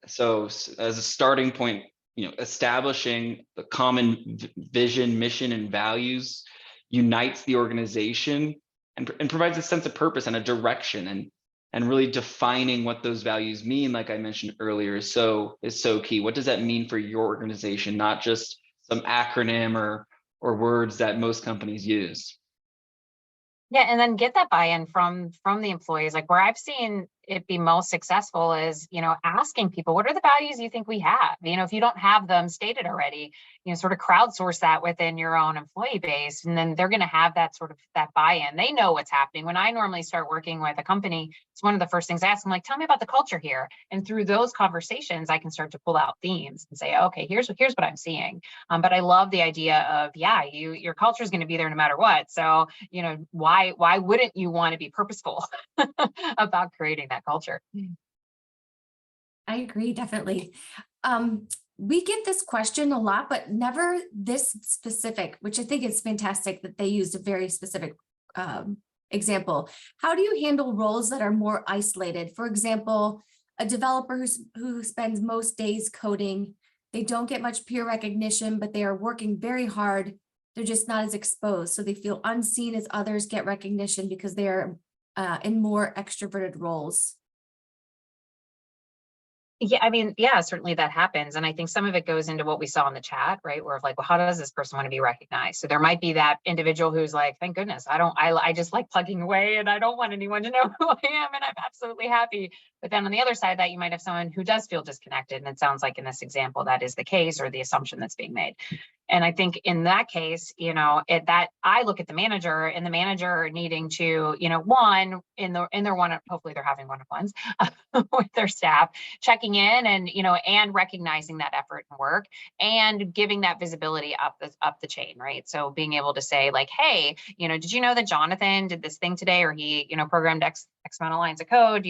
So as a starting point, establishing the common vision, mission, and values unites the organization and provides a sense of purpose and a direction, and really defining what those values mean, like I mentioned earlier, is so key. What does that mean for your organization? Not just some acronym or words that most companies use. Yeah, and then get that buy-in from the employees. Like where I've seen it be most successful is, asking people, what are the values you think we have? If you don't have them stated already, sort of crowdsource that within your own employee base, and then they're going to have that buy-in. They know what's happening. When I normally start working with a company, it's one of the first things I ask them, like, tell me about the culture here. And through those conversations, I can start to pull out themes and say, okay, here's what I'm seeing. But I love the idea of, your culture is going to be there no matter what. So, why wouldn't you want to be purposeful about creating that culture? I agree, definitely. We get this question a lot, but never this specific, which I think is fantastic that they used a very specific example. How do you handle roles that are more isolated? For example, a developer who spends most days coding, they don't get much peer recognition, but they are working very hard. They're just not as exposed. So they feel unseen as others get recognition because they are in more extroverted roles. Yeah, certainly that happens. And I think some of it goes into what we saw in the chat, right? Where like, well, how does this person want to be recognized? So there might be that individual who's like, thank goodness, I just like plugging away and I don't want anyone to know who I am. And I'm absolutely happy But then on the other side of that, you might have someone who does feel disconnected. And it sounds like in this example, that is the case, or the assumption that's being made. And I think in that case, that I look at the manager, and the manager needing to, one, in their one, hopefully they're having one-on-ones with their staff, checking in and recognizing that effort and work, and giving that visibility up the chain, right? So being able to say like, hey, did you know that Jonathan did this thing today, or he, programmed X amount of lines of code,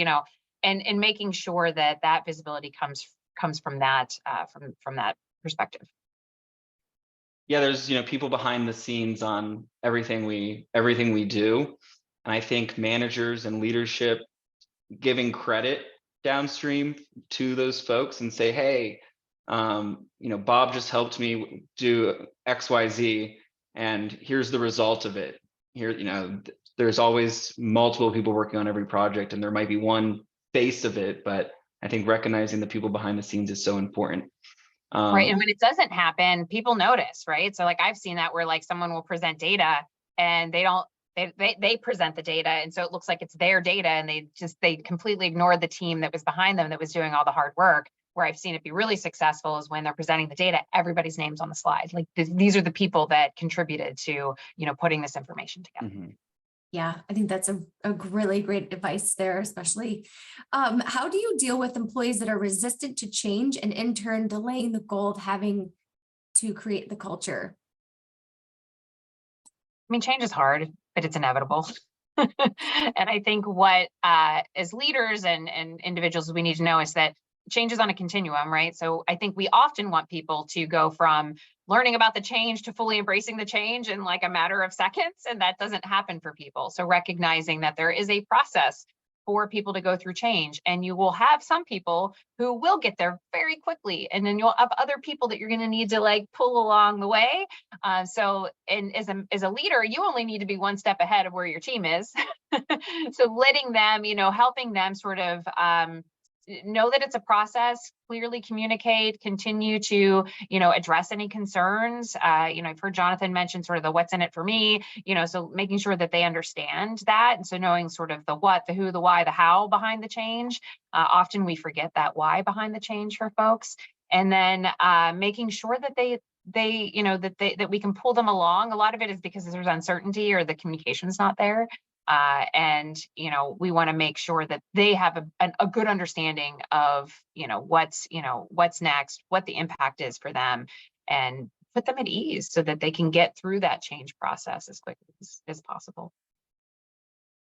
and making sure that that visibility comes from that from that perspective. Yeah, there's people behind the scenes on everything we do, and I think managers and leadership giving credit downstream to those folks and say, hey, Bob just helped me do XYZ, and here's the result of it. Here, there's always multiple people working on every project, and there might be one face of it, but I think recognizing the people behind the scenes is so important. Right. And when it doesn't happen, people notice, right? So like I've seen that where like someone will present data and they present the data. And so it looks like it's their data, and they completely ignored the team that was behind them that was doing all the hard work. Where I've seen it be really successful is when they're presenting the data, everybody's name's on the slide. Like these are the people that contributed to, putting this information together. Mm-hmm. Yeah, I think that's a really great advice there, especially. How do you deal with employees that are resistant to change and in turn delaying the goal of having to create the culture? I mean, change is hard, but it's inevitable. And I think what as leaders and individuals we need to know is that change is on a continuum, right? So I think we often want people to go from learning about the change to fully embracing the change in like a matter of seconds, and that doesn't happen for people. So recognizing that there is a process for people to go through change, and you will have some people who will get there very quickly, and then you'll have other people that you're going to need to like pull along the way. So as a leader, you only need to be one step ahead of where your team is. So letting them, helping them sort of know that it's a process, clearly communicate, continue to, address any concerns. I've heard Jonathan mention sort of the what's in it for me, so making sure that they understand that. And so knowing sort of the what, the who, the why, the how behind the change. Often we forget that why behind the change for folks. And then making sure that that we can pull them along. A lot of it is because there's uncertainty or the communication's not there. And we want to make sure that they have a good understanding of what's next, what the impact is for them, and put them at ease so that they can get through that change process as quickly as possible.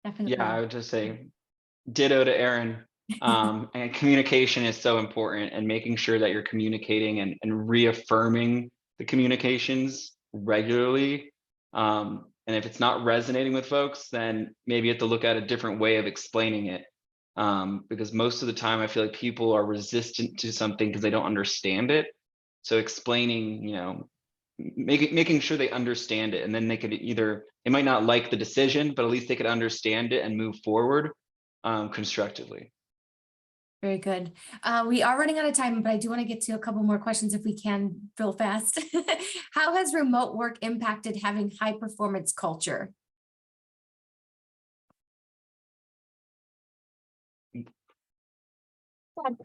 Definitely. Yeah, I would just say ditto to Erin. And communication is so important, and making sure that you're communicating and reaffirming the communications regularly. And if it's not resonating with folks, then maybe you have to look at a different way of explaining it. Because most of the time I feel like people are resistant to something because they don't understand it. So explaining, making sure they understand it, and then they might not like the decision, but at least they could understand it and move forward constructively. Very good. We are running out of time, but I do want to get to a couple more questions if we can real fast. How has remote work impacted having high performance culture?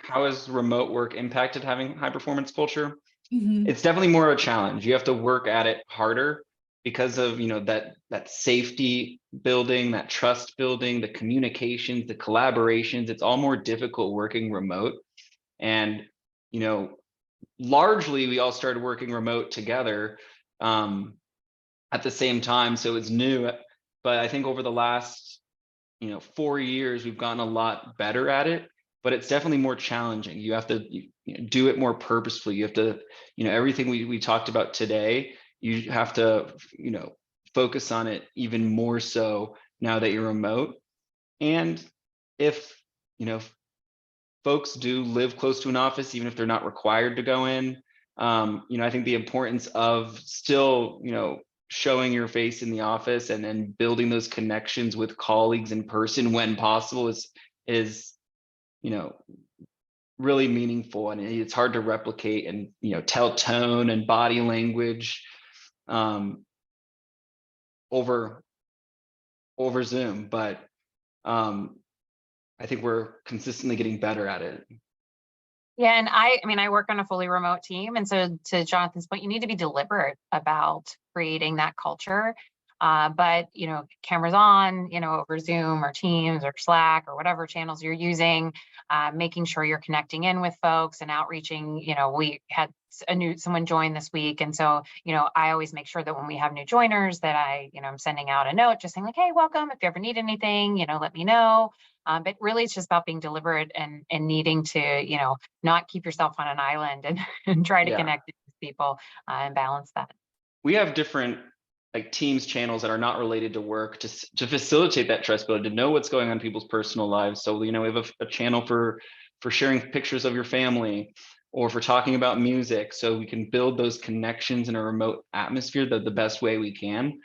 How has remote work impacted having high performance culture? Mm-hmm. It's definitely more of a challenge. You have to work at it harder because of that safety building, that trust building, the communications, the collaborations. It's all more difficult working remote. And largely we all started working remote together at the same time, so it's new. But I think over the last 4 years we've gotten a lot better at it, but it's definitely more challenging. You have to do it more purposefully. You have to everything we talked about today, you have to focus on it even more so now that you're remote. And if folks do live close to an office, even if they're not required to go in, I think the importance of still showing your face in the office and then building those connections with colleagues in person when possible is really meaningful, and it's hard to replicate and tell tone and body language over Zoom. But I think we're consistently getting better at it. Yeah, and I mean, I work on a fully remote team, and so to Jonathan's point, you need to be deliberate about creating that culture. But cameras on, over Zoom or Teams or Slack or whatever channels you're using, making sure you're connecting in with folks and outreaching. We had someone join this week, and so I always make sure that when we have new joiners that I'm sending out a note just saying like, hey, welcome. If you ever need anything, let me know. But really, it's just about being deliberate and needing to, not keep yourself on an island and try to connect with people and balance that. We have different like Teams channels that are not related to work to facilitate that trust building, to know what's going on in people's personal lives. So, we have a channel for sharing pictures of your family or for talking about music. So we can build those connections in a remote atmosphere the best way we can.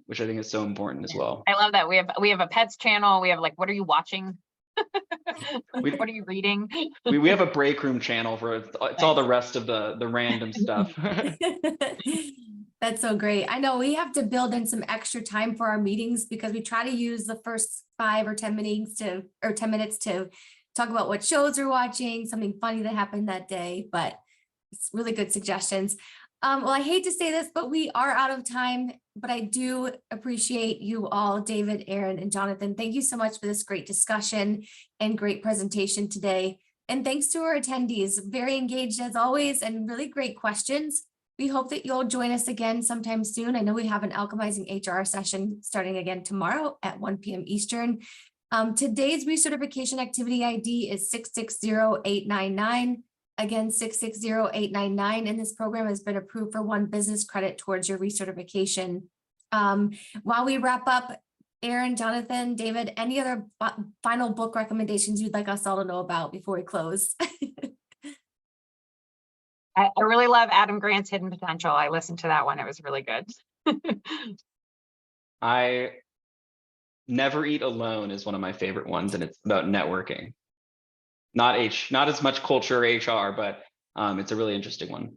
Which I think is so important as well. I love that we have a pets channel. We have like, what are you watching? What are you reading? We have a break room channel for it's all the rest of the random stuff. That's so great. I know we have to build in some extra time for our meetings because we try to use the first 5 or 10 minutes to talk about what shows we're watching, something funny that happened that day, but it's really good suggestions. Well, I hate to say this, but we are out of time, but I do appreciate you all, David, Aaron, and Jonathan. Thank you so much for this great discussion and great presentation today. And thanks to our attendees, very engaged as always and really great questions. We hope that you'll join us again sometime soon. I know we have an alchemizing HR session starting again tomorrow at 1 p.m. Eastern. Today's recertification activity ID is 660899. Again, 660899, and this program has been approved for 1 business credit towards your recertification. While we wrap up, Aaron, Jonathan, David, any other final book recommendations you'd like us all to know about before we close? I really love Adam Grant's Hidden Potential. I listened to that one. It was really good. I Never Eat Alone is one of my favorite ones, and it's about networking. Not as much culture or HR, but it's a really interesting one.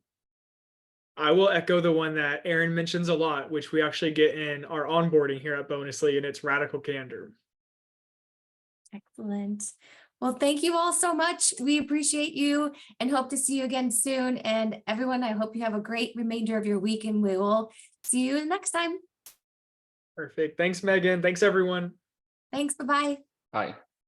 I will echo the one that Aaron mentions a lot, which we actually get in our onboarding here at Bonusly, and it's Radical Candor. Excellent. Well, thank you all so much. We appreciate you and hope to see you again soon. And everyone, I hope you have a great remainder of your week, and we will see you next time. Perfect. Thanks, Megan. Thanks, everyone. Thanks. Bye-bye. Bye.